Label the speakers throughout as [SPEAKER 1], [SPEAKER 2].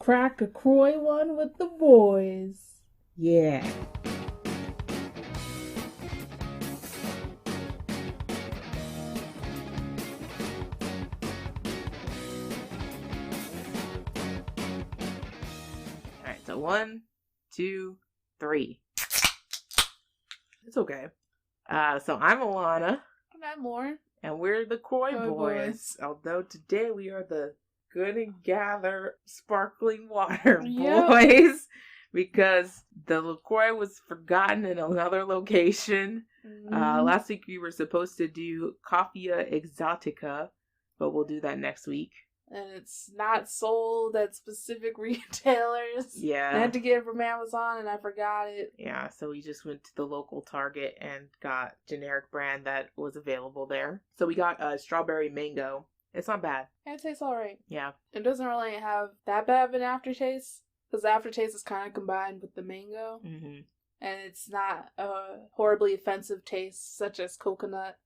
[SPEAKER 1] crack a Croy one with the boys.
[SPEAKER 2] Yeah. Alright, so 1, 2, 3. It's okay. So I'm Alana.
[SPEAKER 1] And I'm Lauren.
[SPEAKER 2] And we're the Croy
[SPEAKER 1] Croy
[SPEAKER 2] boys. Although today we are the Good and Gather Sparkling Water boys. Because the LaCroix was forgotten in another location. Last week we were supposed to do Coffea Exotica. But we'll do that next week.
[SPEAKER 1] And it's not sold at specific retailers.
[SPEAKER 2] Yeah.
[SPEAKER 1] I had to get it from Amazon and I forgot it.
[SPEAKER 2] Yeah, so we just went to the local Target and got generic brand that was available there. So we got strawberry mango. It's not bad.
[SPEAKER 1] It tastes alright.
[SPEAKER 2] Yeah.
[SPEAKER 1] It doesn't really have that bad of an aftertaste. Because the aftertaste is kind of combined with the mango.
[SPEAKER 2] Mm-hmm.
[SPEAKER 1] And it's not a horribly offensive taste, such as coconut.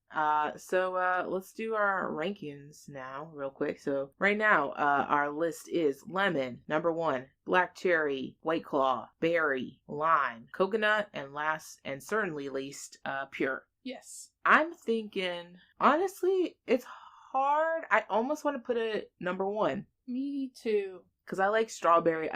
[SPEAKER 2] So let's do our rankings now, real quick. So right now, our list is lemon, number 1, black cherry, white claw, berry, lime, coconut, and last and certainly least, pure.
[SPEAKER 1] Yes.
[SPEAKER 2] I'm thinking, honestly, it's hard. I almost want to put it number 1.
[SPEAKER 1] Me too.
[SPEAKER 2] Because I like strawberry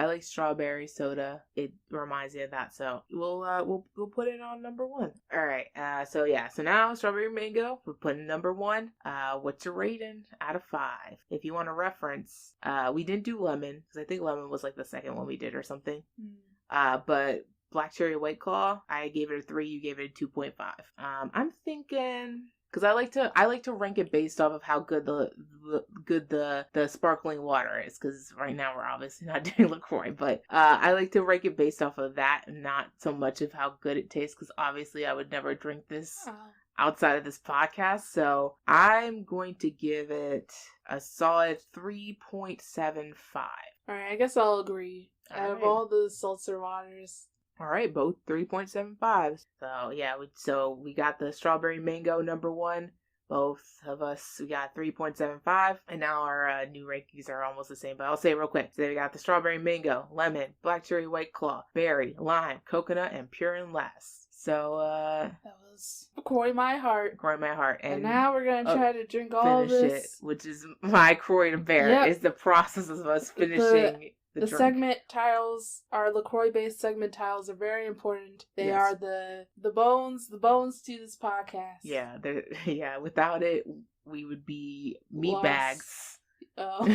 [SPEAKER 2] soda. It reminds me of that. So we'll put it on number 1. All right. So now strawberry mango. We're putting number 1. What's your rating out of 5? If you want a reference, we didn't do lemon because I think lemon was like the second one we did or something. But black cherry white claw, I gave it a 3. You gave it a 2.5. I'm thinking. Because I like to rank it based off of how good the sparkling water is. Because right now we're obviously not doing LaCroix, but I like to rank it based off of that, and not so much of how good it tastes. Because obviously I would never drink this outside of this podcast. So I'm going to give it a solid 3.75.
[SPEAKER 1] All right, I guess I'll agree. Out of all the seltzer waters.
[SPEAKER 2] All right, both 3.75. So we got the strawberry mango number 1. Both of us, we got 3.75. And now our new rankings are almost the same, but I'll say it real quick. So we got the strawberry mango, lemon, black cherry white claw, berry, lime, coconut, and pure and last. So,
[SPEAKER 1] that was Croy My Heart.
[SPEAKER 2] Croy My Heart.
[SPEAKER 1] And now we're going to try to drink all of this.
[SPEAKER 2] It, which is my Croy to bear.
[SPEAKER 1] Yep.
[SPEAKER 2] Is the process of us finishing the
[SPEAKER 1] segment tiles, our LaCroix-based segment tiles are very important. They are the bones to this podcast.
[SPEAKER 2] Yeah, without it, we would be meat bags.
[SPEAKER 1] Oh.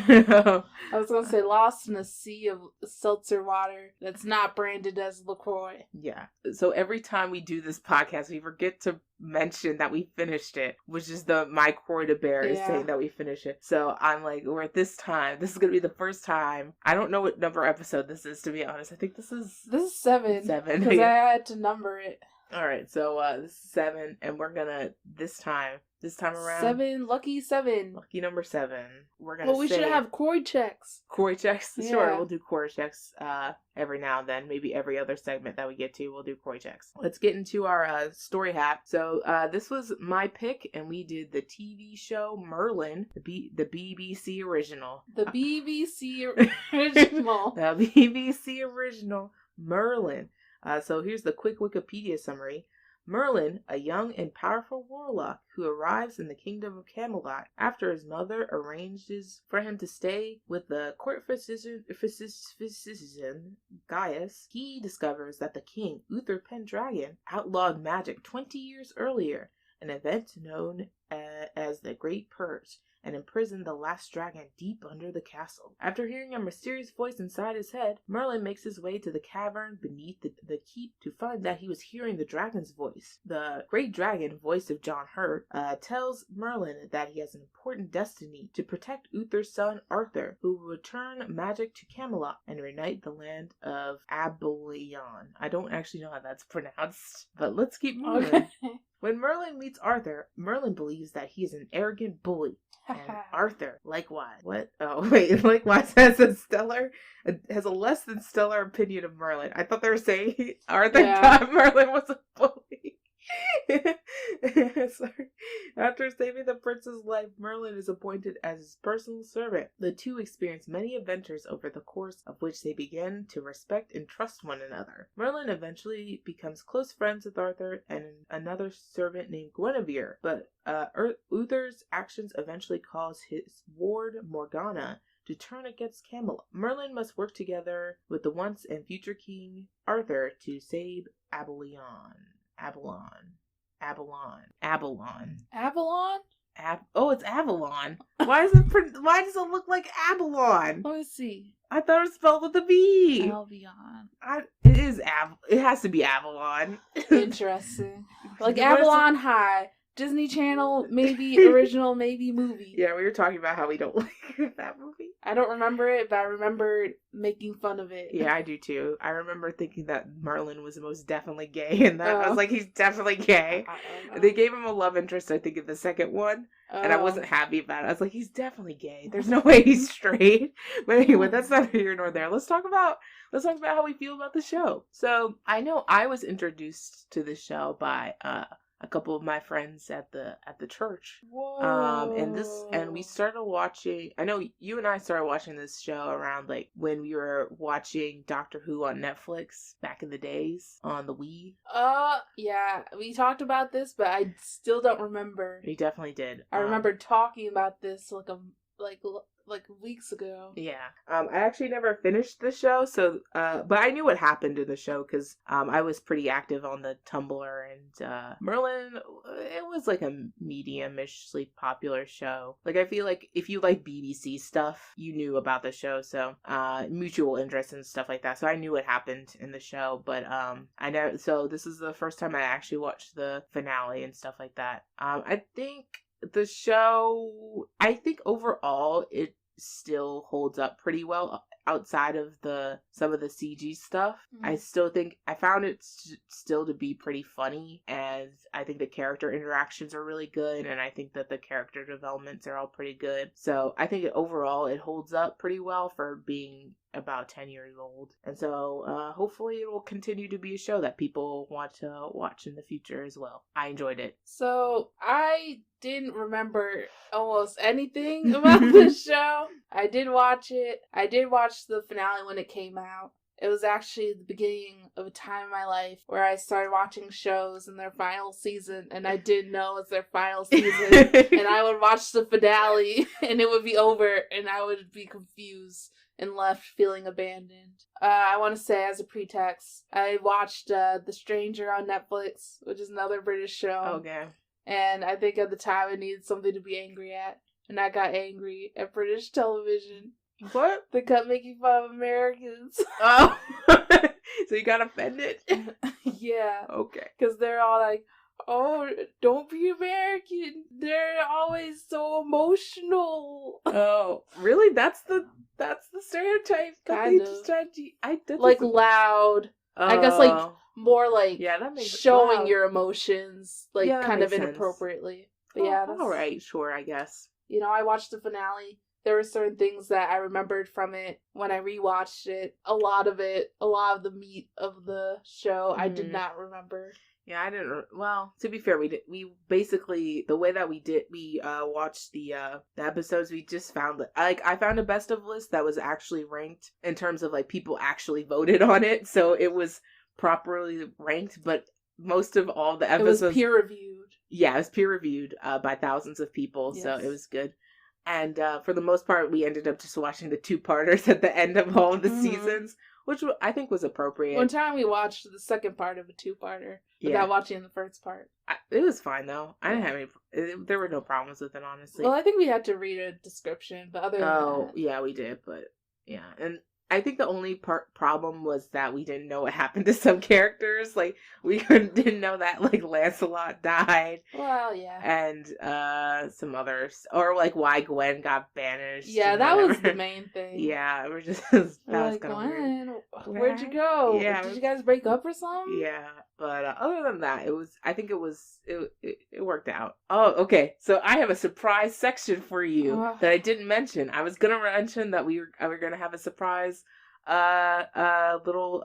[SPEAKER 1] I was going to say lost in a sea of seltzer water that's not branded as LaCroix.
[SPEAKER 2] Yeah. So every time we do this podcast, we forget to mention that we finished it, which is my Croy to bear is saying that we finish it. So I'm like, we're at this time. This is going to be the first time. I don't know what number episode this is, to be honest. I think this is
[SPEAKER 1] 7.
[SPEAKER 2] 7.
[SPEAKER 1] Because I had to number it.
[SPEAKER 2] All right, so this is 7, and we're gonna this time around
[SPEAKER 1] 7, lucky 7,
[SPEAKER 2] lucky number 7. We're gonna.
[SPEAKER 1] Well, we should have Croy checks.
[SPEAKER 2] Croy checks, sure. We'll do Croy checks every now and then. Maybe every other segment that we get to, we'll do Croy checks. Let's get into our story hat. So this was my pick, and we did the TV show Merlin, the BBC original.
[SPEAKER 1] The BBC original.
[SPEAKER 2] The BBC original Merlin. So here's the quick Wikipedia summary. Merlin, a young and powerful warlock who arrives in the kingdom of Camelot after his mother arranges for him to stay with the court physician Gaius. He discovers that the king, Uther Pendragon, outlawed magic 20 years earlier, an event known as the Great Purge, and imprisoned the last dragon deep under the castle. After hearing a mysterious voice inside his head, Merlin makes his way to the cavern beneath the keep to find that he was hearing the dragon's voice. The great dragon, voice of John Hurt, tells Merlin that he has an important destiny to protect Uther's son Arthur, who will return magic to Camelot and reunite the land of Abelion. I don't actually know how that's pronounced, but let's keep moving.
[SPEAKER 1] Okay.
[SPEAKER 2] When Merlin meets Arthur, Merlin believes that he is an arrogant bully. And Arthur, likewise. What? Oh, wait. Likewise has a less than stellar opinion of Merlin. I thought they were saying Arthur thought Merlin was a bully. Sorry. After saving the prince's life, Merlin is appointed as his personal servant. The two experience many adventures over the course of which they begin to respect and trust one another. Merlin eventually becomes close friends with Arthur and another servant named Guinevere, but Uther's actions eventually cause his ward Morgana to turn against Camelot. Merlin must work together with the once and future King Arthur to save Avalon. It's Avalon. Why does it look like Avalon?
[SPEAKER 1] Let me see.
[SPEAKER 2] I thought it was spelled with a B.
[SPEAKER 1] Albion.
[SPEAKER 2] It has to be Avalon.
[SPEAKER 1] Interesting. Like Avalon High. Disney Channel, maybe original, maybe movie.
[SPEAKER 2] Yeah, we were talking about how we don't like that movie.
[SPEAKER 1] I don't remember it, but I remember making fun of it.
[SPEAKER 2] Yeah, I do too. I remember thinking that Merlin was most definitely gay, and that I was like, he's definitely gay. They gave him a love interest, I think, in the second one, and I wasn't happy about it. I was like, he's definitely gay. There's no way he's straight. But anyway, that's not here nor there. Let's talk about how we feel about the show. So I know I was introduced to the show by a couple of my friends at the church.
[SPEAKER 1] Whoa.
[SPEAKER 2] And we started watching, I know you and I started watching this show around like when we were watching Doctor Who on Netflix back in the days on the Wii.
[SPEAKER 1] Yeah, we talked about this, but I still don't remember.
[SPEAKER 2] We definitely did.
[SPEAKER 1] I remember talking about this like weeks ago.
[SPEAKER 2] Yeah. I actually never finished the show, so but I knew what happened in the show because I was pretty active on the Tumblr, and Merlin, it was like a medium-ishly popular show. Like I feel like if you like BBC stuff, you knew about the show, so mutual interest and stuff like that. So I knew what happened in the show, but I know, so this is the first time I actually watched the finale and stuff like that. I think the show, I think overall it still holds up pretty well outside of some of the CG stuff. Mm-hmm. I still think I found it still to be pretty funny, and I think the character interactions are really good, and I think that the character developments are all pretty good. So I think overall it holds up pretty well for being about 10 years old. And so hopefully it will continue to be a show that people want to watch in the future as well. I enjoyed it.
[SPEAKER 1] So I didn't remember almost anything about the show. I did watch it. I did watch the finale when it came out. It was actually the beginning of a time in my life where I started watching shows in their final season, and I didn't know it was their final season. And I would watch the finale, and it would be over, and I would be confused and left feeling abandoned. I want to say, as a pretext, I watched The Stranger on Netflix, which is another British show.
[SPEAKER 2] Okay.
[SPEAKER 1] And I think at the time I needed something to be angry at, and I got angry at British television.
[SPEAKER 2] What?
[SPEAKER 1] They kept making fun of Americans.
[SPEAKER 2] Oh. So you got offended?
[SPEAKER 1] Yeah.
[SPEAKER 2] Okay.
[SPEAKER 1] Because they're all like, oh, don't be American. They're always so emotional.
[SPEAKER 2] Oh, really? That's the stereotype that
[SPEAKER 1] kind
[SPEAKER 2] they
[SPEAKER 1] of.
[SPEAKER 2] just tried to...
[SPEAKER 1] Like loud. I guess like more like
[SPEAKER 2] that makes
[SPEAKER 1] showing your emotions, like kind of
[SPEAKER 2] sense.
[SPEAKER 1] Inappropriately. But yeah, that's
[SPEAKER 2] all right. Sure, I guess.
[SPEAKER 1] You know, I watched the finale. There were certain things that I remembered from it when I rewatched it. A lot of the meat of the show, I did not remember.
[SPEAKER 2] Yeah, I didn't. Well, to be fair, we basically, the way that we watched the episodes, we just found I found a best of list that was actually ranked in terms of like people actually voted on it, so it was properly ranked. But most of all the episodes,
[SPEAKER 1] it was peer reviewed.
[SPEAKER 2] Yeah, it was peer reviewed by thousands of people, yes. So it was good. And for the most part, we ended up just watching the 2-parters at the end of all of the seasons, which I think was appropriate.
[SPEAKER 1] One time we watched the second part of a 2-parter without watching the first part.
[SPEAKER 2] It was fine, though. I didn't have any... There were no problems with it, honestly.
[SPEAKER 1] Well, I think we had to read a description, but other than that...
[SPEAKER 2] yeah, we did, but yeah. And I think the only problem was that we didn't know what happened to some characters. Like, we didn't know that, like, Lancelot died.
[SPEAKER 1] Well, yeah.
[SPEAKER 2] And some others. Or, like, why Gwen got banished.
[SPEAKER 1] Yeah, that was the main thing.
[SPEAKER 2] Yeah, we're just... that was kind of
[SPEAKER 1] weird. Where'd you go?
[SPEAKER 2] Yeah.
[SPEAKER 1] Did you guys break up or something?
[SPEAKER 2] Yeah. But other than that, it worked out. Oh, okay. So I have a surprise section for you that I didn't mention. I was gonna mention that we were gonna have a surprise little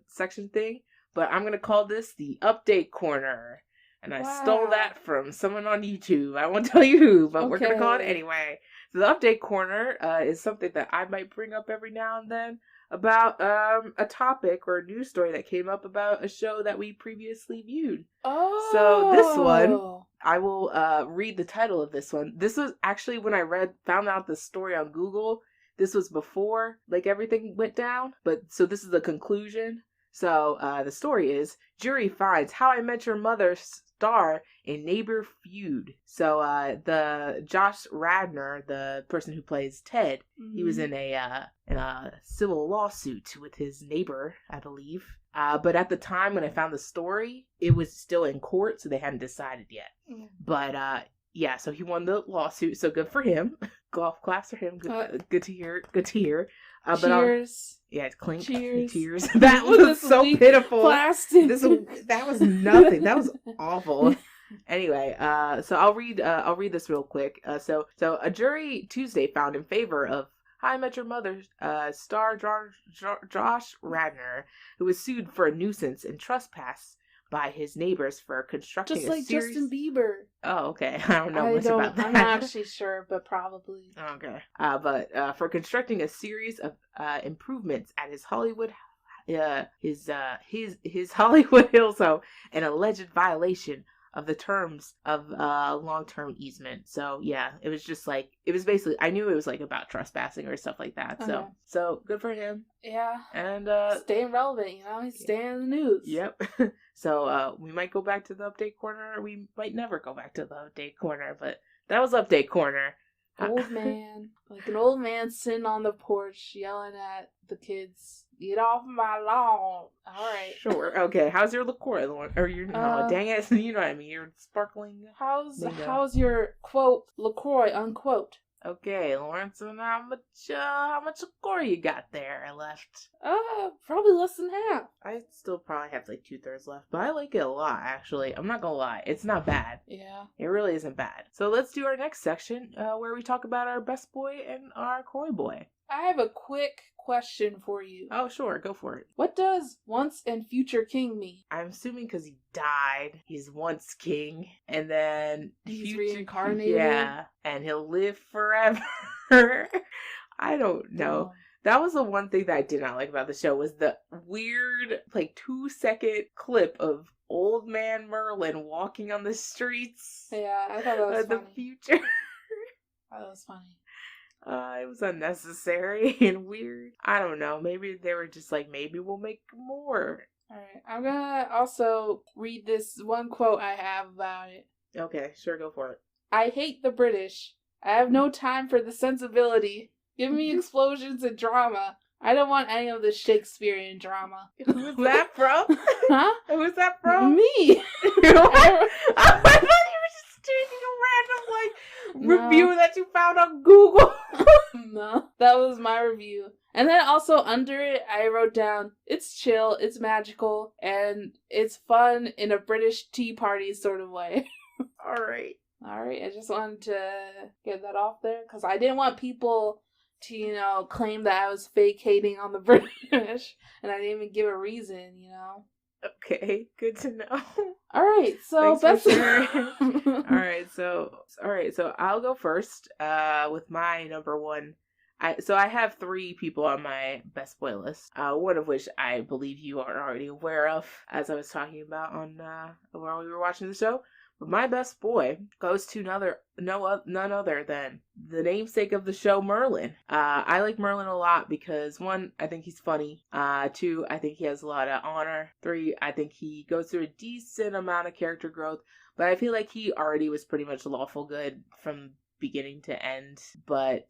[SPEAKER 2] section thing, but I'm gonna call this the update corner. And I stole that from someone on YouTube. I won't tell you who, but we're going to call it anyway. So the update corner is something that I might bring up every now and then about a topic or a news story that came up about a show that we previously viewed.
[SPEAKER 1] Oh.
[SPEAKER 2] So this one, I will read the title of this one. This was actually when I found out the story on Google. This was before like everything went down. But so this is the conclusion. So the story is, jury finds How I Met Your Mother star in Neighbor Feud. So the Josh Radnor, the person who plays Ted, he was in a civil lawsuit with his neighbor, I believe. But at the time when I found the story, it was still in court, so they hadn't decided yet. But yeah, so he won the lawsuit, so good for him. Golf claps for him. Good to hear. Good to hear.
[SPEAKER 1] Cheers.
[SPEAKER 2] Yeah, clink.
[SPEAKER 1] Cheers.
[SPEAKER 2] Tears. That was so pitiful.
[SPEAKER 1] Plastic.
[SPEAKER 2] That was nothing. That was awful. Anyway, so I'll read this real quick. So a jury Tuesday found in favor of How I Met Your Mother star Josh Radnor, who was sued for a nuisance and trespass by his neighbors for constructing
[SPEAKER 1] just like
[SPEAKER 2] series...
[SPEAKER 1] Justin Bieber.
[SPEAKER 2] Oh, okay. I don't know much about that.
[SPEAKER 1] I'm not actually sure, but probably.
[SPEAKER 2] Okay. But for constructing a series of improvements at his Hollywood his Hollywood Hills home, an alleged violation of the terms of long-term easement. So yeah, it was basically, I knew it was like about trespassing or stuff like that.
[SPEAKER 1] Okay.
[SPEAKER 2] So good for him.
[SPEAKER 1] Yeah.
[SPEAKER 2] And
[SPEAKER 1] staying relevant, he's staying in the news.
[SPEAKER 2] Yep. So we might go back to the update corner, or we might never go back to the update corner, but that was update corner.
[SPEAKER 1] Old man, like an old man sitting on the porch yelling at the kids, "Get off my lawn!" All right,
[SPEAKER 2] sure, okay. How's your LaCroix, or your dang it, you know what I mean? You're sparkling.
[SPEAKER 1] How's your quote LaCroix unquote?
[SPEAKER 2] Okay, Lawrence, and how much LaCroix you got there left?
[SPEAKER 1] Probably less than half.
[SPEAKER 2] I still probably have like 2/3 left, but I like it a lot, actually. I'm not gonna lie, it's not bad.
[SPEAKER 1] Yeah.
[SPEAKER 2] It really isn't bad. So let's do our next section, where we talk about our best boy and our Croy boy.
[SPEAKER 1] I have a quick question for you.
[SPEAKER 2] Oh, sure, go for it.
[SPEAKER 1] What does once and future king mean?
[SPEAKER 2] I'm assuming because he died, he's once king, and then
[SPEAKER 1] he's reincarnated.
[SPEAKER 2] Yeah, and he'll live forever. I don't know. That was the one thing that I did not like about the show, was the weird, like, 2-second clip of old man Merlin walking on the streets.
[SPEAKER 1] Yeah, I thought that was funny.
[SPEAKER 2] The future.
[SPEAKER 1] That was funny.
[SPEAKER 2] It was unnecessary and weird. I don't know. Maybe they were just like, maybe we'll make more.
[SPEAKER 1] Alright, I'm gonna also read this one quote I have about it.
[SPEAKER 2] Okay, sure, go for it.
[SPEAKER 1] I hate the British. I have no time for the sensibility. Give me explosions and drama. I don't want any of the Shakespearean drama.
[SPEAKER 2] Who's that from?
[SPEAKER 1] Huh?
[SPEAKER 2] Who's that from?
[SPEAKER 1] Me!
[SPEAKER 2] I thought you were just taking a random, review that you found on Google.
[SPEAKER 1] No, that was my review. And then also under it, I wrote down, it's chill, it's magical, and it's fun in a British tea party sort of way.
[SPEAKER 2] Alright,
[SPEAKER 1] I just wanted to get that off there, because I didn't want people to, claim that I was fake hating on the British, and I didn't even give a reason,
[SPEAKER 2] Okay, good to know.
[SPEAKER 1] Alright, so
[SPEAKER 2] that's Alright, so I'll go first with my number one. I have 3 people on my best boy list, one of which I believe you are already aware of, as I was talking about on while we were watching the show. But my best boy goes to none other than the namesake of the show, Merlin. I like Merlin a lot because 1, I think he's funny. 2, I think he has a lot of honor. 3, I think he goes through a decent amount of character growth. But I feel like he already was pretty much lawful good from beginning to end. But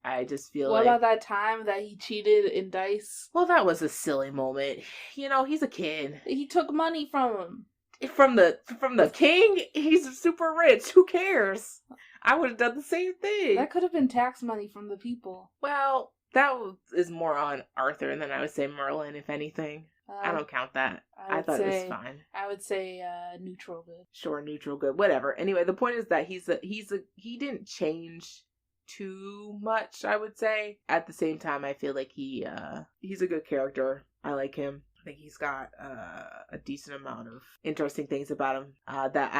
[SPEAKER 2] I just feel
[SPEAKER 1] What about that time that he cheated in dice?
[SPEAKER 2] Well, that was a silly moment. He's a kid.
[SPEAKER 1] He took money from him.
[SPEAKER 2] From the king? He's super rich. Who cares? I would have done the same thing.
[SPEAKER 1] That could have been tax money from the people.
[SPEAKER 2] Well, that is more on Arthur than I would say Merlin, if anything. I don't count that. I thought it was fine.
[SPEAKER 1] I would say neutral good.
[SPEAKER 2] Sure, neutral good. Whatever. Anyway, the point is that he didn't change too much, I would say. At the same time, I feel like he's a good character. I like him. I think he's got a decent amount of interesting things about him that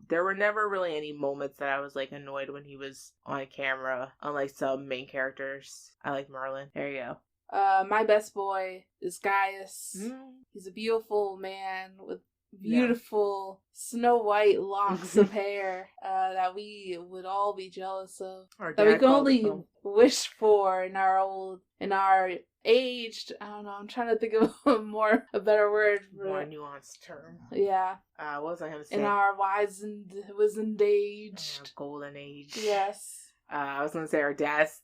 [SPEAKER 2] there were never really any moments that I was like annoyed when he was on camera, unlike some main characters. I like Merlin. There you go.
[SPEAKER 1] My best boy is Gaius. He's a beautiful man with beautiful snow white locks of hair that we would all be jealous of. That we can only wish for in our aged, I don't know, I'm trying to think of a better word.
[SPEAKER 2] More nuanced term.
[SPEAKER 1] Yeah.
[SPEAKER 2] What was I going to say?
[SPEAKER 1] In our wizened aged.
[SPEAKER 2] Golden age.
[SPEAKER 1] Yes.
[SPEAKER 2] I was going to say our dads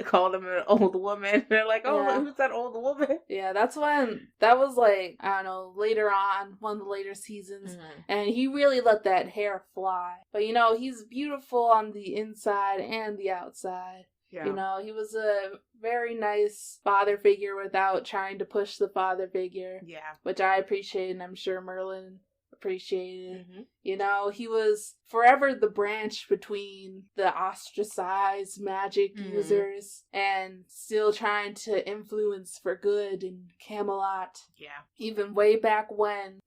[SPEAKER 2] called him an old woman. They're like, oh, who's that old woman?
[SPEAKER 1] Yeah, that was like, I don't know, later on, one of the later seasons. And he really let that hair fly. But, he's beautiful on the inside and the outside. Yeah. He was a very nice father figure without trying to push the father figure. Yeah. Which I appreciate, and I'm sure Merlin appreciated. He was forever the branch between the ostracized magic users and still trying to influence for good in Camelot. Yeah. Even way back when,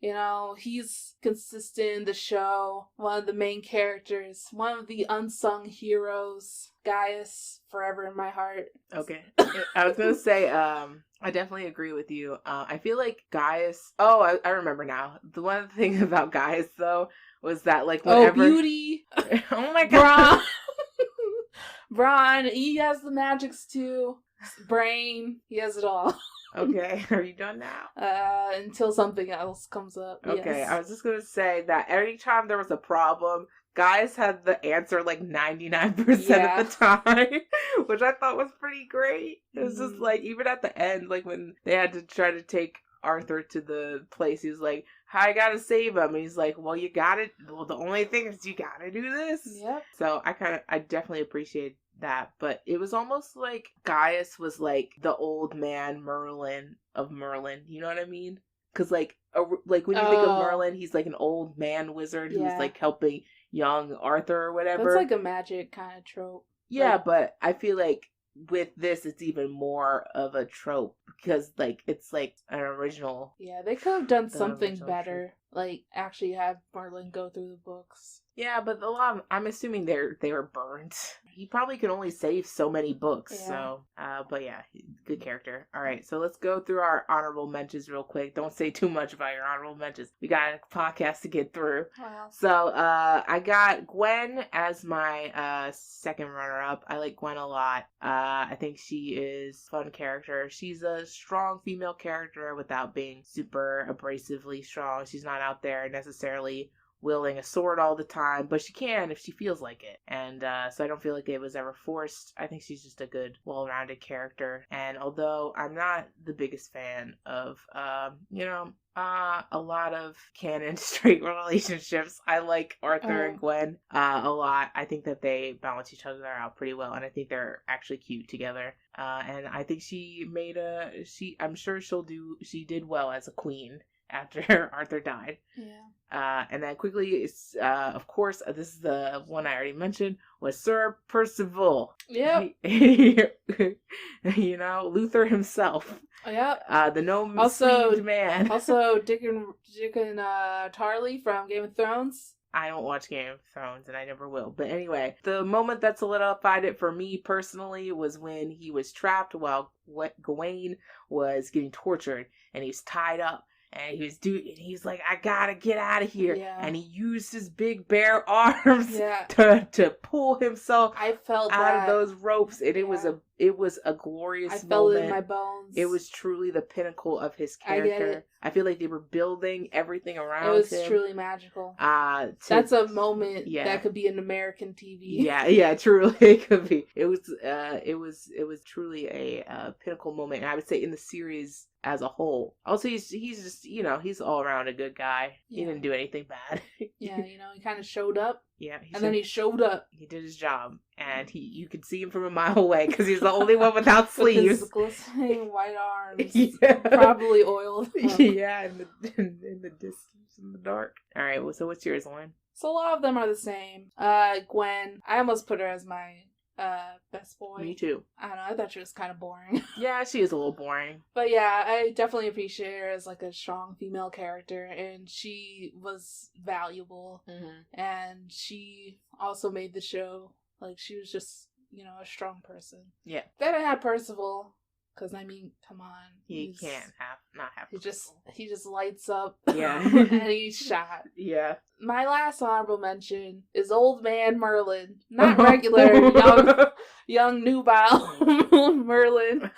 [SPEAKER 1] he's consistent in the show, one of the main characters, one of the unsung heroes. Gaius, forever in my heart. Okay.
[SPEAKER 2] I was going to say, I definitely agree with you. I feel like Gaius... Oh, I remember now. The one thing about Gaius, though, was that, like, whenever...
[SPEAKER 1] Oh, beauty!
[SPEAKER 2] Oh, my God!
[SPEAKER 1] Braun, he has the magics, too. Brain, he has it all.
[SPEAKER 2] Okay, are you done now?
[SPEAKER 1] Until something else comes up.
[SPEAKER 2] Okay,
[SPEAKER 1] yes.
[SPEAKER 2] I was just going to say that every time there was a problem... Guys had the answer like 99% of the time, which I thought was pretty great. It was just like, even at the end, like when they had to try to take Arthur to the place, he was like, I gotta save him. And he's like, well, you gotta, the only thing is you gotta do this. Yep. So I definitely appreciate that. But it was almost like Gaius was like the old man Merlin of Merlin. You know what I mean? Because like when you think of Merlin, he's like an old man wizard who's like helping young Arthur or whatever.
[SPEAKER 1] That's like a magic kind of trope.
[SPEAKER 2] Yeah, but I feel like with this, it's even more of a trope because like it's like an original.
[SPEAKER 1] Yeah, they could have done something better. Like actually have Merlin go through the books.
[SPEAKER 2] Yeah, but I'm assuming they were burned. He probably could only save so many books. Yeah. So, but yeah, good character. All right, so let's go through our honorable mentions real quick. Don't say too much about your honorable mentions. We got a podcast to get through. Wow. So, I got Gwen as my second runner-up. I like Gwen a lot. I think she is a fun character. She's a strong female character without being super abrasively strong. She's not out there necessarily wielding a sword all the time, but she can if she feels like it. And so I don't feel like it was ever forced. I think she's just a good, well-rounded character. And although I'm not the biggest fan of, a lot of canon straight relationships, I like Arthur and Gwen a lot. I think that they balance each other out pretty well, and I think they're actually cute together. And I think I'm sure she did well as a queen after Arthur died. Yeah. And then quickly, of course, this is the one I already mentioned, was Sir Percival. Yep. Luther himself. Yep. The gnome-themed man.
[SPEAKER 1] Also, Dick and Tarly from Game of Thrones.
[SPEAKER 2] I don't watch Game of Thrones, and I never will. But anyway, the moment that solidified it for me personally was when he was trapped while Gawain was getting tortured, and he was tied up. And he's like, I gotta get out of here. Yeah. And he used his big bare arms to pull himself out of those ropes. And it was a glorious moment. I felt it in my bones. It was truly the pinnacle of his character. I feel like they were building everything around him.
[SPEAKER 1] It was truly magical. That's a moment that could be an American TV.
[SPEAKER 2] Yeah, truly it could be. It was truly a pinnacle moment. And I would say in the series as a whole. Also, he's just, he's all around a good guy. Yeah. He didn't do anything bad.
[SPEAKER 1] Yeah, he kind of showed up.
[SPEAKER 2] Yeah.
[SPEAKER 1] Then he showed up.
[SPEAKER 2] He did his job. And you could see him from a mile away because he's the only one without sleeves.
[SPEAKER 1] With his glistening white arms. Probably oiled.
[SPEAKER 2] Yeah, in the distance, in the dark. All right, so what's yours, Lauren?
[SPEAKER 1] So a lot of them are the same. Gwen, I almost put her as my best boy.
[SPEAKER 2] Me too.
[SPEAKER 1] I don't know, I thought she was kind of boring.
[SPEAKER 2] Yeah, she is a little boring.
[SPEAKER 1] But yeah, I definitely appreciate her as like a strong female character, and she was valuable, and she also made the show, like, she was just, you know, a strong person.
[SPEAKER 2] Yeah.
[SPEAKER 1] Then I had Percival, because, I mean, come on.
[SPEAKER 2] He can't not have
[SPEAKER 1] he just lights up.
[SPEAKER 2] Yeah.
[SPEAKER 1] And he's shot.
[SPEAKER 2] Yeah.
[SPEAKER 1] My last honorable mention is Old Man Merlin. Not regular young nubile Merlin,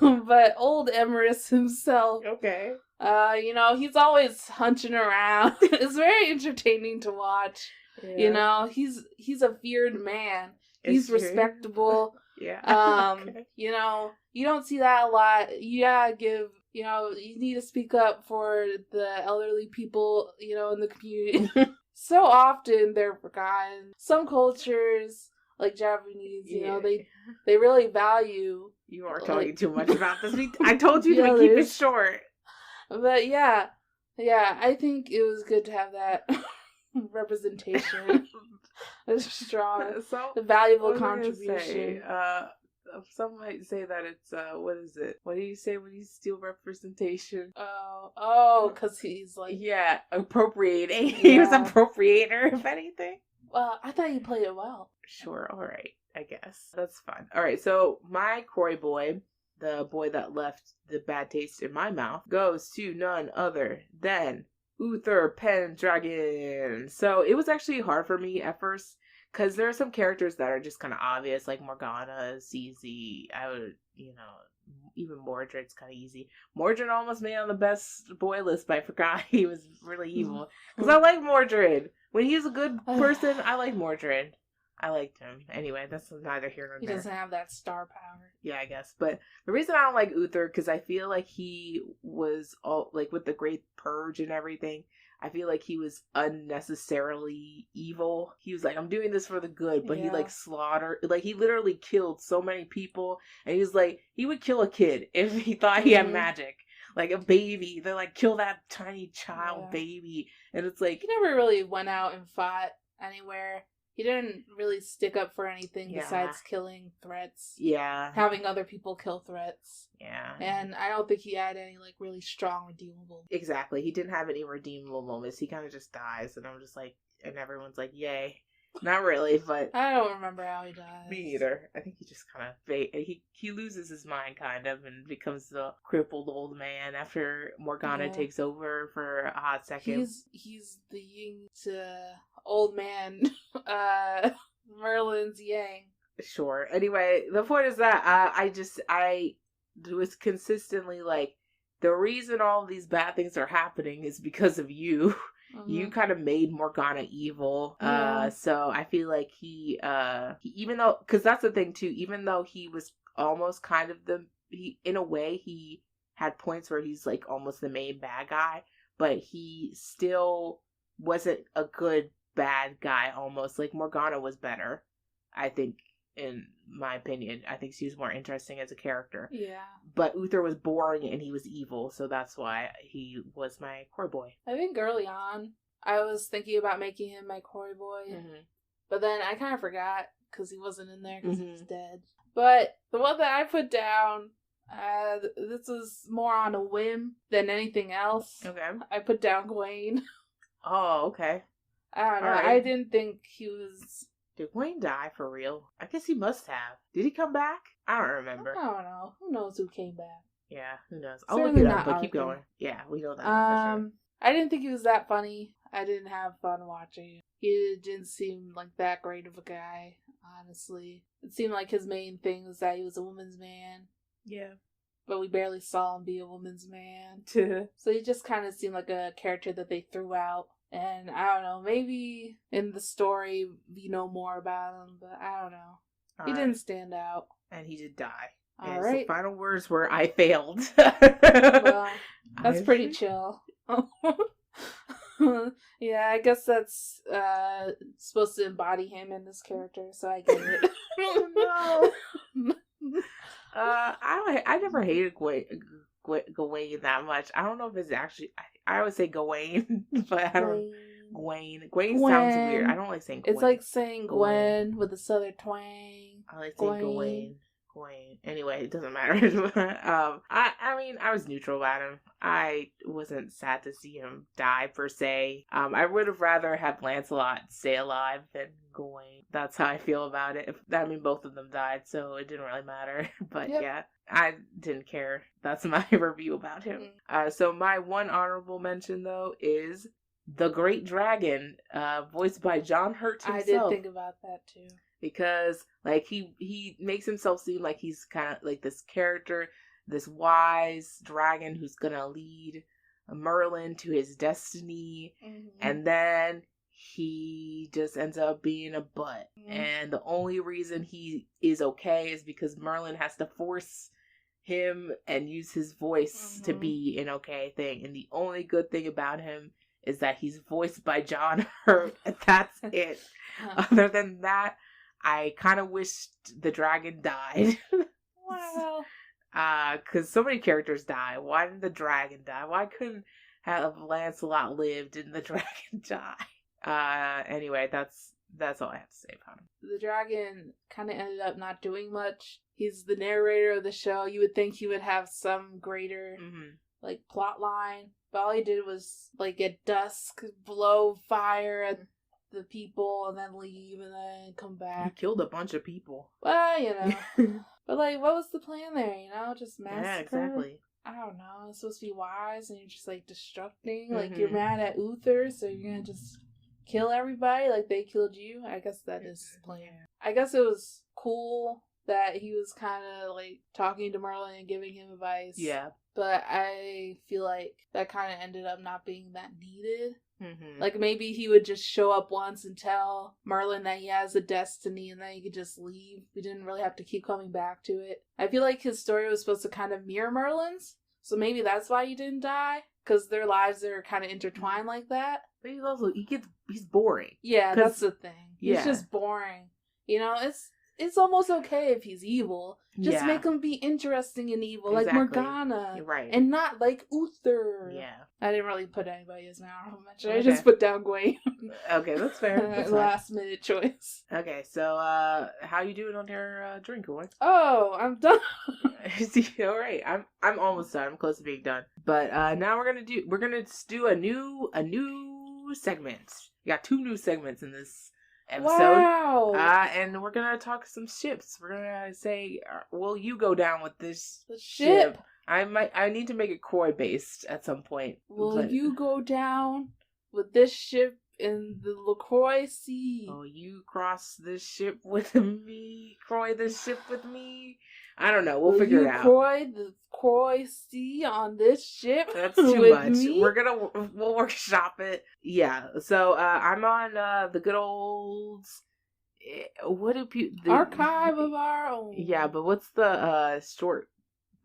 [SPEAKER 1] but old Emerus himself.
[SPEAKER 2] Okay.
[SPEAKER 1] You know, he's always hunching around. It's very entertaining to watch. Yeah. You know, he's a feared man. He's respectable.
[SPEAKER 2] Yeah.
[SPEAKER 1] Okay. You know, you don't see that a lot. You gotta you know, you need to speak up for the elderly people, you know, in the community. So often they're forgotten. Some cultures, like Japanese, you know, they really value.
[SPEAKER 2] You are talking too much about this. I told you to keep it short.
[SPEAKER 1] But yeah, I think it was good to have that representation. A strong, valuable contribution.
[SPEAKER 2] Some might say that it's what is it? What do you say when you steal representation?
[SPEAKER 1] Because he's like
[SPEAKER 2] appropriating. Yeah. He was appropriator, if anything.
[SPEAKER 1] Well, I thought you played it well.
[SPEAKER 2] Sure, all right, I guess that's fine. All right, so my Cory boy, the boy that left the bad taste in my mouth, goes to none other than Uther Pendragon. So it was actually hard for me at first, because there are some characters that are just kind of obvious, like Morgana, CZ. I would, you know, even Mordred's kind of easy. Mordred almost made on the best boy list, but I forgot he was really evil. Because I like Mordred. When he's a good person, I like Mordred. I liked him. Anyway, that's neither here nor there.
[SPEAKER 1] He doesn't have that star power.
[SPEAKER 2] Yeah, I guess. But the reason I don't like Uther, because I feel like he was all, like, with the Great Purge and everything, I feel like he was unnecessarily evil. He was like, I'm doing this for the good, but he, like, slaughtered, like, he literally killed so many people, and he was like, he would kill a kid if he thought he had magic. Like, a baby. They're like, kill that tiny child baby. And it's like...
[SPEAKER 1] He never really went out and fought anywhere. He didn't really stick up for anything besides killing threats.
[SPEAKER 2] Yeah.
[SPEAKER 1] Having other people kill threats.
[SPEAKER 2] Yeah.
[SPEAKER 1] And I don't think he had any, like, really strong redeemable.
[SPEAKER 2] Exactly. He didn't have any redeemable moments. He kind of just dies, and I'm just like, and everyone's like, yay. Not really, but...
[SPEAKER 1] I don't remember how he dies.
[SPEAKER 2] Me either. I think he just kind of... He loses his mind, kind of, and becomes the crippled old man after Morgana takes over for a hot second.
[SPEAKER 1] He's the yin to old man, Merlin's yang.
[SPEAKER 2] Sure. Anyway, the point is that I was consistently like, the reason all these bad things are happening is because of you. You kind of made Morgana evil. So I feel like he even though, because that's the thing too, even though he was almost kind of in a way, he had points where he's like almost the main bad guy, but he still wasn't a good bad guy almost. Like, Morgana was better, I think, in my opinion. I think she was more interesting as a character.
[SPEAKER 1] Yeah.
[SPEAKER 2] But Uther was boring and he was evil, so that's why he was my Cory boy.
[SPEAKER 1] I think early on, I was thinking about making him my Cory boy. But then I kind of forgot because he wasn't in there because he was dead. But the one that I put down, this was more on a whim than anything else.
[SPEAKER 2] Okay.
[SPEAKER 1] I put down Gawain.
[SPEAKER 2] Oh, okay.
[SPEAKER 1] I don't know. Right. I didn't think he was...
[SPEAKER 2] Did Gawain die for real? I guess he must have. Did he come back? I don't remember.
[SPEAKER 1] I don't know. Who knows who came back?
[SPEAKER 2] Yeah, who knows? I'll look it up, but keep going. Yeah, we know that for sure.
[SPEAKER 1] I didn't think he was that funny. I didn't have fun watching. He didn't seem like that great of a guy, honestly. It seemed like his main thing was that he was a woman's man.
[SPEAKER 2] Yeah.
[SPEAKER 1] But we barely saw him be a woman's man. So he just kind of seemed like a character that they threw out. And I don't know, maybe in the story we know more about him, but I don't know. He didn't stand out.
[SPEAKER 2] And he did die.
[SPEAKER 1] All right.
[SPEAKER 2] The final words were, I failed.
[SPEAKER 1] Well, that's pretty chill. Yeah, I guess that's supposed to embody him and his character, so I get it.
[SPEAKER 2] Oh, no. I never hated Gawain that much. I don't know if it's actually... I would say Gawain, but I don't... Gwen. Gwen sounds weird. I don't like saying Gwen.
[SPEAKER 1] It's like saying Gwen with a southern twang.
[SPEAKER 2] I like saying Gawain. Anyway, it doesn't matter. I mean, I was neutral about him. I wasn't sad to see him die per se. I would have rather had Lancelot stay alive than Gawain. That's how I feel about it. I mean, both of them died, so it didn't really matter. But yeah, I didn't care. That's my review about him. So my one honorable mention though is the Great Dragon, voiced by John Hurt himself.
[SPEAKER 1] I did think about that too.
[SPEAKER 2] Because, like, he makes himself seem like he's kind of like this character, this wise dragon who's gonna lead Merlin to his destiny, and then he just ends up being a butt. And the only reason he is okay is because Merlin has to force him and use his voice to be an okay thing. And the only good thing about him is that he's voiced by John Hurt, and that's it. Other than that, I kind of wished the dragon died.
[SPEAKER 1] Wow.
[SPEAKER 2] Because so many characters die. Why didn't the dragon die? Why couldn't have Lancelot lived and the dragon die? Anyway, that's all I have to say about him.
[SPEAKER 1] The dragon kind of ended up not doing much. He's the narrator of the show. You would think he would have some greater, like, plot line. But all he did was, like, at dusk, blow fire at the people and then leave and then come back.
[SPEAKER 2] He killed a bunch of people.
[SPEAKER 1] Well, you know. But, like, what was the plan there, you know? Just massacre?
[SPEAKER 2] Yeah, exactly.
[SPEAKER 1] I don't know. It's supposed to be wise and you're just, like, destructing. Like, you're mad at Uther, so you're gonna just kill everybody like they killed you. I guess that is the plan. I guess it was cool that he was kind of, like, talking to Merlin and giving him advice.
[SPEAKER 2] Yeah.
[SPEAKER 1] But I feel like that kind of ended up not being that needed. Like, maybe he would just show up once and tell Merlin that he has a destiny and then he could just leave. We didn't really have to keep coming back to it. I feel like his story was supposed to kind of mirror Merlin's, so maybe that's why he didn't die, because their lives are kind of intertwined like that.
[SPEAKER 2] But he's boring.
[SPEAKER 1] Yeah, that's the thing. He's
[SPEAKER 2] Yeah.
[SPEAKER 1] just boring. You know, it's almost okay if he's evil. Just make him be interesting and evil, like Morgana.
[SPEAKER 2] You're right.
[SPEAKER 1] And not like Uther.
[SPEAKER 2] Yeah.
[SPEAKER 1] I didn't really put anybody as an honorable mention. I just put down Gawain.
[SPEAKER 2] Okay, that's fair. That's
[SPEAKER 1] Last minute choice.
[SPEAKER 2] Okay, so how you doing on your drink, Gawain?
[SPEAKER 1] Oh, I'm done.
[SPEAKER 2] All right, I'm almost done. I'm close to being done. But now we're gonna do a new segment. We got 2 new segments in this episode.
[SPEAKER 1] Wow.
[SPEAKER 2] And we're gonna talk some ships. We're gonna say, will you go down with this
[SPEAKER 1] ship?
[SPEAKER 2] I need to make it Croy based at some point.
[SPEAKER 1] Will you go down with this ship in the LaCroix Sea?
[SPEAKER 2] Oh, you cross this ship with me? Croy this ship with me? I don't know. We'll figure it out.
[SPEAKER 1] Croy the Croy Sea on this ship?
[SPEAKER 2] That's too much.
[SPEAKER 1] Me?
[SPEAKER 2] We'll workshop it. Yeah. So I'm on the good old. What do people?
[SPEAKER 1] Archive of Our Own.
[SPEAKER 2] Yeah, but what's the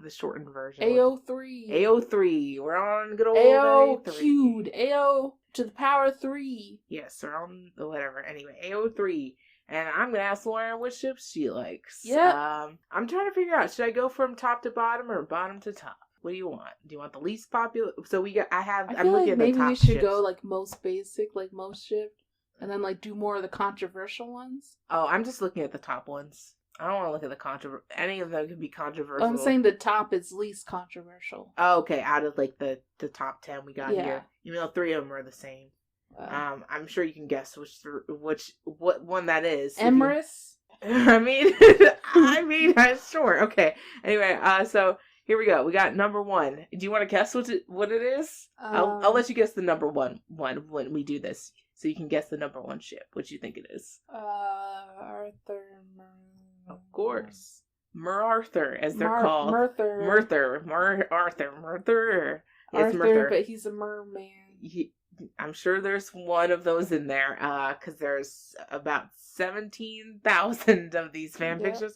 [SPEAKER 2] shortened version?
[SPEAKER 1] AO3.
[SPEAKER 2] AO3. We're on good old
[SPEAKER 1] AO
[SPEAKER 2] AO3.
[SPEAKER 1] cubed. AO to the power 3.
[SPEAKER 2] Yes, we're on whatever. Anyway, AO3. And I'm gonna ask Lauren what ships she likes.
[SPEAKER 1] Yeah.
[SPEAKER 2] I'm trying to figure out, should I go from top to bottom or bottom to top? What do you want? Do you want the least popular? So I'm looking at the top
[SPEAKER 1] maybe we should
[SPEAKER 2] ships.
[SPEAKER 1] go like most basic, like most ship, and then like do more of the controversial ones.
[SPEAKER 2] Oh, I'm just looking at the top ones. I don't want to look at the controversial. Any of them could be controversial.
[SPEAKER 1] I'm saying the top is least controversial.
[SPEAKER 2] Oh, okay. Out of like the top 10 we got
[SPEAKER 1] Yeah.
[SPEAKER 2] here, even though 3 of them are the same. I'm sure you can guess what one that is.
[SPEAKER 1] Emrys?
[SPEAKER 2] I mean, sure. Okay. Anyway, so here we go. We got number 1. Do you want to guess what it is? I'll let you guess the number one when we do this, so you can guess the number 1 ship. What you think it is?
[SPEAKER 1] Arthur.
[SPEAKER 2] Of course, Arthur, as they're called. Arthur. It's Merthyr.
[SPEAKER 1] But he's a merman.
[SPEAKER 2] I'm sure there's one of those in there, because there's about 17,000 of these fan pictures.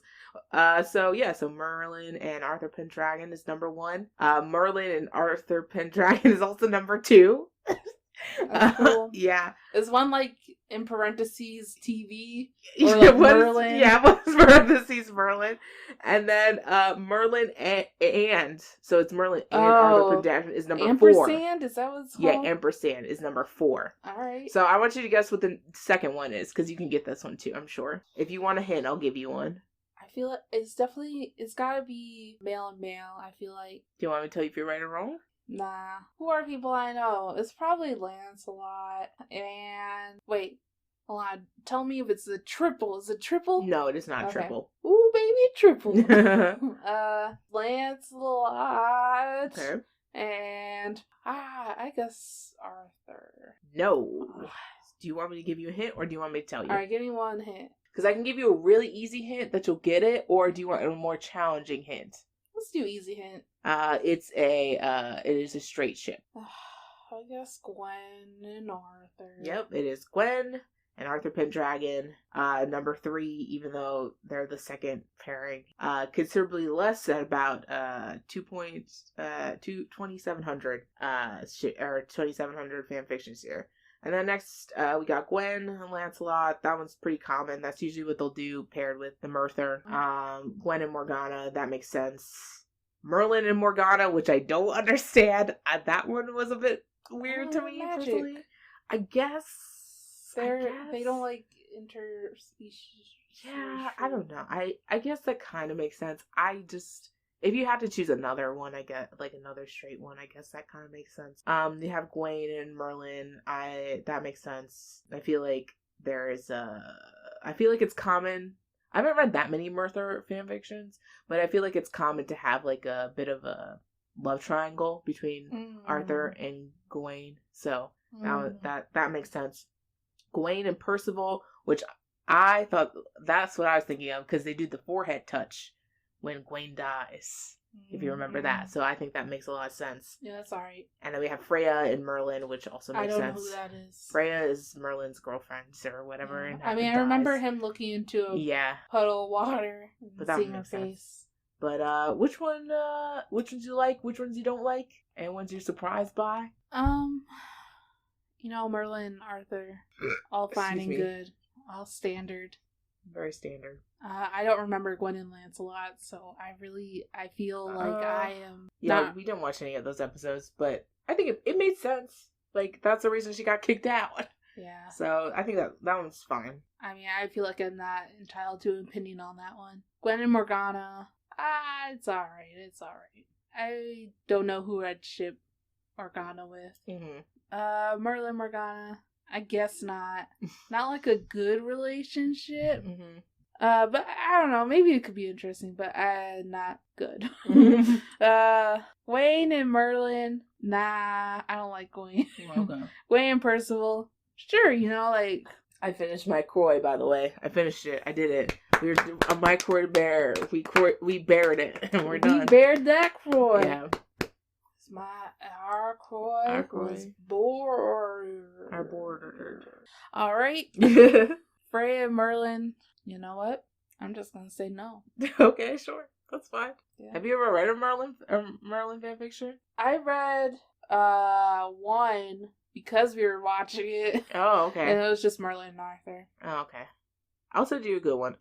[SPEAKER 2] So Merlin and Arthur Pendragon is number 1. Merlin and Arthur Pendragon is also number 2.
[SPEAKER 1] That's cool.
[SPEAKER 2] Yeah.
[SPEAKER 1] Is one like in parentheses TV? Or like Merlin?
[SPEAKER 2] What's parentheses Merlin? And then Merlin and so it's Merlin and Arthur Pendragon is number 4.
[SPEAKER 1] Ampersand? Is that what it's called?
[SPEAKER 2] Yeah, ampersand is number 4.
[SPEAKER 1] Alright.
[SPEAKER 2] So I want you to guess what the second one is, because you can get this one too, I'm sure. If you want a hint, I'll give you one.
[SPEAKER 1] feel like it's gotta be male and male, I feel like.
[SPEAKER 2] Do you want me to tell you if you're right or wrong?
[SPEAKER 1] Nah. Who are people I know? It's probably Lancelot. And wait, hold on. Tell me if it's a triple. Is it triple?
[SPEAKER 2] No, it is not
[SPEAKER 1] Okay.
[SPEAKER 2] triple.
[SPEAKER 1] Ooh, baby, triple. Lancelot.
[SPEAKER 2] Okay.
[SPEAKER 1] And I guess Arthur.
[SPEAKER 2] No. Do you want me to give you a hint, or do you want me to tell you?
[SPEAKER 1] Alright, give me one hint.
[SPEAKER 2] Because I can give you a really easy hint that you'll get it, or do you want a more challenging hint?
[SPEAKER 1] Let's do easy hint.
[SPEAKER 2] It is a straight ship.
[SPEAKER 1] I guess Gwen and Arthur.
[SPEAKER 2] Yep, it is Gwen and Arthur Pendragon. Number 3, even though they're the second pairing, considerably less at about 2,700 or 2,700 fanfictions here. And then next, we got Gwen and Lancelot. That one's pretty common. That's usually what they'll do paired with the Merthyr. Gwen and Morgana, that makes sense. Merlin and Morgana, which I don't understand. That one was a bit weird to me, personally. I guess
[SPEAKER 1] they don't like interspecies.
[SPEAKER 2] Yeah, I don't know. I guess that kind of makes sense. If you had to choose another one, I get like another straight one, I guess that kind of makes sense. You have Gawain and Merlin. That makes sense. I feel like it's common. I haven't read that many Merthyr fanfictions, but I feel like it's common to have like a bit of a love triangle between Arthur and Gawain. So that makes sense. Gawain and Percival, which I thought that's what I was thinking of, because they do the forehead touch when Gawain dies, if you remember that. So I think that makes a lot of sense.
[SPEAKER 1] Yeah, that's alright.
[SPEAKER 2] And then we have Freya and Merlin, which also makes sense.
[SPEAKER 1] I don't know who that is.
[SPEAKER 2] Freya is Merlin's girlfriend or whatever.
[SPEAKER 1] Yeah.
[SPEAKER 2] And
[SPEAKER 1] I remember him looking into a puddle of water and seeing her face.
[SPEAKER 2] But which ones you like, which ones you don't like, and ones you're surprised by?
[SPEAKER 1] Merlin and Arthur, all fine and good, all standard.
[SPEAKER 2] Very standard.
[SPEAKER 1] I don't remember Gwen and Lancelot, so I feel like I am.
[SPEAKER 2] Yeah, we didn't watch any of those episodes, but I think it made sense. Like, that's the reason she got kicked out.
[SPEAKER 1] Yeah. So
[SPEAKER 2] I think that one's fine.
[SPEAKER 1] I mean, I feel like I'm not entitled to an opinion on that one. Gwen and Morgana, it's alright. It's alright. I don't know who I'd ship Morgana with.
[SPEAKER 2] Mm-hmm.
[SPEAKER 1] Merlin, Morgana, I guess not. Not like a good relationship.
[SPEAKER 2] Mm-hmm.
[SPEAKER 1] But I don't know. Maybe it could be interesting, but not good. Wayne and Merlin, nah, I don't like Wayne.
[SPEAKER 2] Okay.
[SPEAKER 1] Wayne and Percival, sure, like.
[SPEAKER 2] I finished my Croy, by the way. I finished it. I did it. We were my Croy bear. We bared it, and we're done.
[SPEAKER 1] We bared that Croy.
[SPEAKER 2] Yeah.
[SPEAKER 1] Our Croy was bored.
[SPEAKER 2] Our border.
[SPEAKER 1] All right. Freya and Merlin. You know what? I'm just gonna say no.
[SPEAKER 2] Okay, sure. That's fine.
[SPEAKER 1] Yeah.
[SPEAKER 2] Have you ever read a Merlin fanfiction?
[SPEAKER 1] I read one because we were watching it.
[SPEAKER 2] Oh, okay.
[SPEAKER 1] And it was just Merlin and Arthur.
[SPEAKER 2] Oh, okay. I'll send you a good one.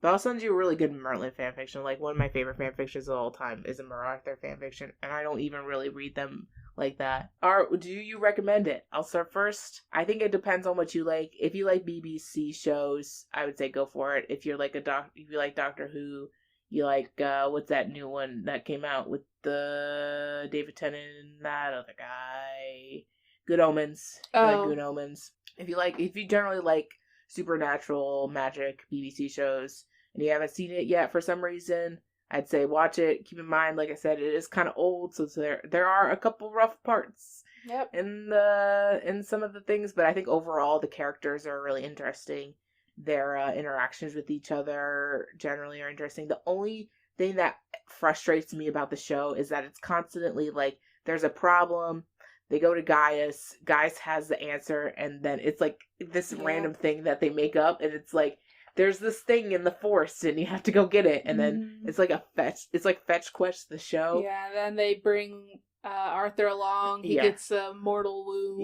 [SPEAKER 2] But I'll send you a really good Merlin fanfiction. Like, one of my favorite fanfictions of all time is a Arthur fanfiction, and I don't even really read them like that. Do you recommend it? I'll start first. I think it depends on what you like. If you like BBC shows, I would say go for it. If you're like if you like Doctor Who, you like what's that new one that came out with the David Tennant and that other guy? Good Omens. Like Good Omens. If you generally like supernatural magic BBC shows and you haven't seen it yet for some reason, I'd say watch it. Keep in mind, like I said, it is kind of old, so there are a couple rough parts in some of the things, but I think overall the characters are really interesting. Their interactions with each other generally are interesting. The only thing that frustrates me about the show is that it's constantly like there's a problem, they go to Gaius has the answer, and then it's like this random thing that they make up, and it's like there's this thing in the forest and you have to go get it, and then it's like fetch quest the show.
[SPEAKER 1] Yeah, then they bring Arthur along. He gets a mortal wound.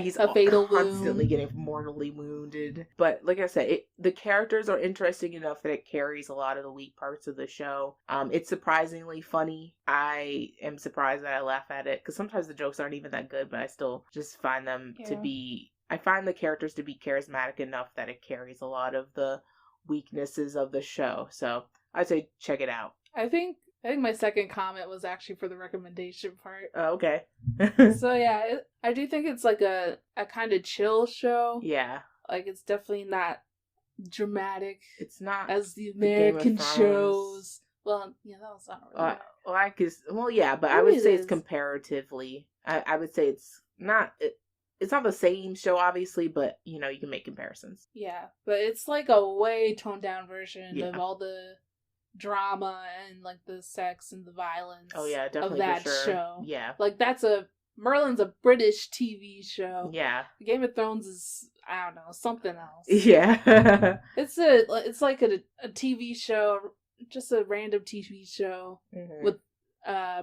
[SPEAKER 2] He's
[SPEAKER 1] a fatal
[SPEAKER 2] constantly
[SPEAKER 1] wound.
[SPEAKER 2] getting mortally wounded. But like I said, the characters are interesting enough that it carries a lot of the weak parts of the show. It's surprisingly funny. I am surprised that I laugh at it, because sometimes the jokes aren't even that good, but I still just find them to be... I find the characters to be charismatic enough that it carries a lot of the weaknesses of the show. So I'd say check it out.
[SPEAKER 1] I think my second comment was actually for the recommendation part.
[SPEAKER 2] Oh, okay.
[SPEAKER 1] So yeah, I do think it's like a kind of chill show.
[SPEAKER 2] Yeah.
[SPEAKER 1] Like it's definitely not dramatic.
[SPEAKER 2] It's not
[SPEAKER 1] as the American shows. Well, yeah, that was not really.
[SPEAKER 2] But I would say it's comparatively. I would say it's not. It's not the same show, obviously, but you can make comparisons.
[SPEAKER 1] Yeah, but it's like a way toned down version of all the drama and like the sex and the violence.
[SPEAKER 2] Oh yeah, definitely
[SPEAKER 1] of that
[SPEAKER 2] for sure.
[SPEAKER 1] show.
[SPEAKER 2] Yeah,
[SPEAKER 1] like Merlin's a British TV show.
[SPEAKER 2] Yeah,
[SPEAKER 1] Game of Thrones is, I don't know, something else.
[SPEAKER 2] Yeah,
[SPEAKER 1] it's like a TV show, just a random TV show with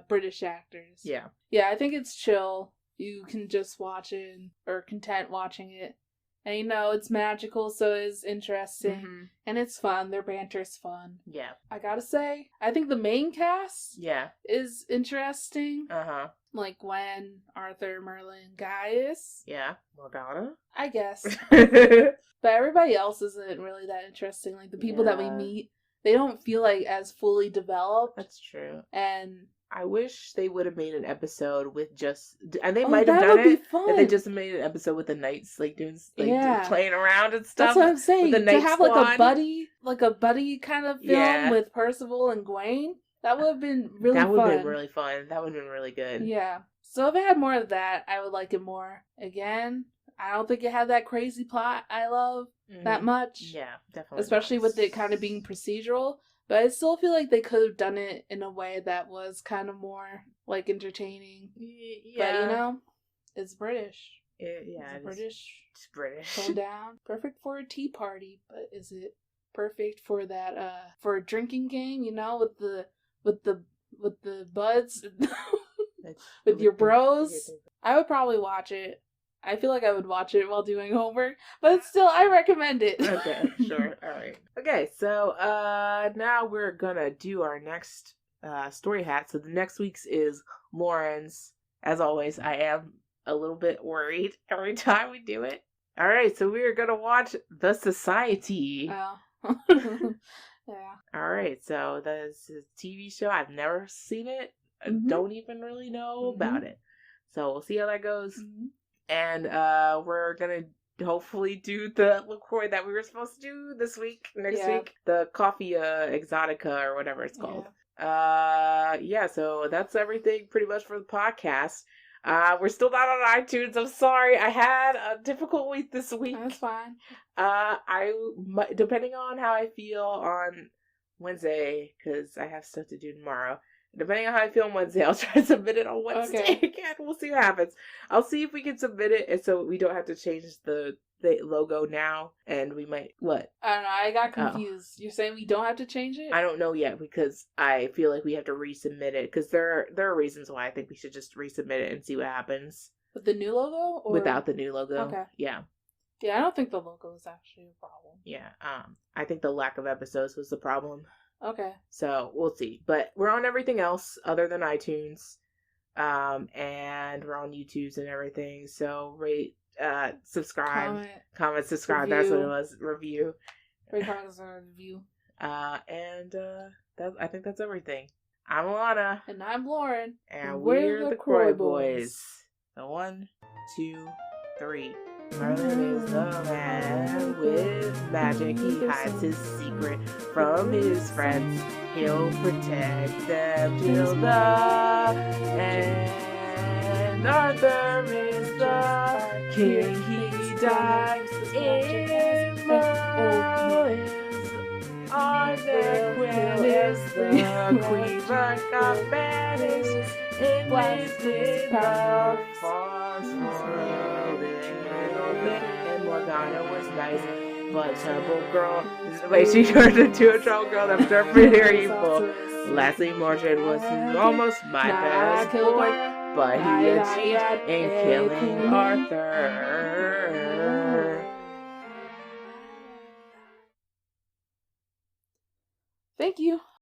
[SPEAKER 1] British actors.
[SPEAKER 2] Yeah,
[SPEAKER 1] I think it's chill. You can just watch it or content watching it. And it's magical, so it's interesting. And it's fun. Their banter's fun. Yeah. I gotta say, I think the main cast is interesting. Like Gwen, Arthur, Merlin, Gaius.
[SPEAKER 2] Yeah. Morgana?
[SPEAKER 1] I guess. But everybody else isn't really that interesting. Like the people that we meet, they don't feel like as fully developed.
[SPEAKER 2] That's true.
[SPEAKER 1] And
[SPEAKER 2] I wish they would have made an episode with and they might have done it if they just made an episode with the knights, like doing playing around and stuff.
[SPEAKER 1] That's what I'm saying.
[SPEAKER 2] With the
[SPEAKER 1] to have
[SPEAKER 2] squad.
[SPEAKER 1] like a buddy kind of film with Percival and Gawain, that would have been really fun.
[SPEAKER 2] That would have been really fun. That would have been really good.
[SPEAKER 1] Yeah. So if it had more of that, I would like it more. Again, I don't think it had that crazy plot I love that much.
[SPEAKER 2] Yeah, definitely.
[SPEAKER 1] Especially with it kind of being procedural. But I still feel like they could have done it in a way that was kind of more, like, entertaining. Yeah. But, it's British.
[SPEAKER 2] It's
[SPEAKER 1] British.
[SPEAKER 2] It's British.
[SPEAKER 1] Toned down. Perfect for a tea party. But is it perfect for that, for a drinking game, with the buds? with your bros? I would probably watch it. I feel like I would watch it while doing homework, but still, I recommend it.
[SPEAKER 2] Okay, sure. All right. Okay, so now we're gonna do our next story hat. So the next week's is Lauren's. As always, I am a little bit worried every time we do it. All right, so we are gonna watch The Society.
[SPEAKER 1] Oh. Yeah.
[SPEAKER 2] All right, so this is a TV show. I've never seen it. I don't even really know about it. So we'll see how that goes. And we're going to hopefully do the LaCroix that we were supposed to do next week. The Coffee Exotica or whatever it's called. So that's everything pretty much for the podcast. We're still not on iTunes. I'm sorry. I had a difficult week this week.
[SPEAKER 1] That's fine.
[SPEAKER 2] Depending on how I feel on Wednesday, because I have stuff to do tomorrow. Depending on how I feel on Wednesday, I'll try to submit it on Wednesday again. We'll see what happens. I'll see if we can submit it, and so we don't have to change the logo now, and we might, what?
[SPEAKER 1] I don't know, I got confused. You're saying we don't have to change it?
[SPEAKER 2] I don't know yet, because I feel like we have to resubmit it, because there are reasons why I think we should just resubmit it and see what happens.
[SPEAKER 1] With the new logo? Or?
[SPEAKER 2] Without the new logo.
[SPEAKER 1] Okay.
[SPEAKER 2] Yeah.
[SPEAKER 1] Yeah, I don't think the logo is actually a problem.
[SPEAKER 2] Yeah, I think the lack of episodes was the problem.
[SPEAKER 1] Okay.
[SPEAKER 2] So, we'll see. But we're on everything else other than iTunes. And we're on YouTube's and everything. So, rate, subscribe. Comment, subscribe. Review. That's what it was. Review.
[SPEAKER 1] Rate, comment, subscribe, review.
[SPEAKER 2] I think that's everything. I'm Alana.
[SPEAKER 1] And I'm Lauren.
[SPEAKER 2] And we're the Croy Boys. So 1, 2, 3. Merlin is the man with magic. He hides his secret from his friends. He'll protect them till the end. Arthur is the king. He dies in Merlin's. Arthur Quill is the queen, but got banished in Blasted the Fox Merlin. And Morgana was nice, but Trouble Girl is the way she turned into a Trouble Girl that turned pretty evil. Lastly, Mordred was almost my best boy, but he achieved in killing Arthur.
[SPEAKER 1] Thank you.